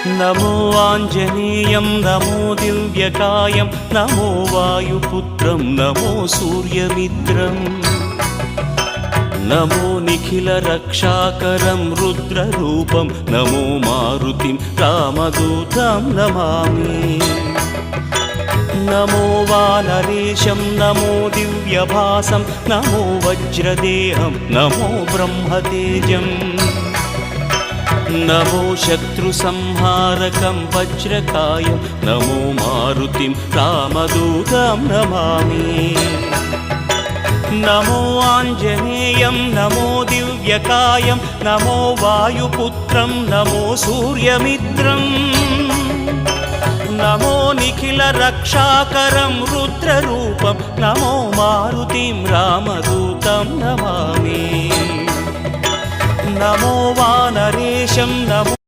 नमो आञ्जनेयं नमो दिव्यकायं नमो वायुपुत्रं नमो सूर्यमित्रम् नमो निखिलरक्षाकरं रुद्ररूपं नमो मारुतिं रामदूतं Namami नमो वानरेशं नमो दिव्यभासं नमो वज्रदेहं नमो ब्रह्मतेजम् नमो शत्रुसंहारकं वज्रकायं नमो मारुतिं रामदूतं Namami नमो आञ्जनेयं नमो दिव्यकायं नमो वायुपुत्रं नमो सूर्यमित्रम् नमो निखिलरक्षाकरं रुद्ररूपं नमो मारुतिं रामदूतं Namami नमो वानरेशं नमो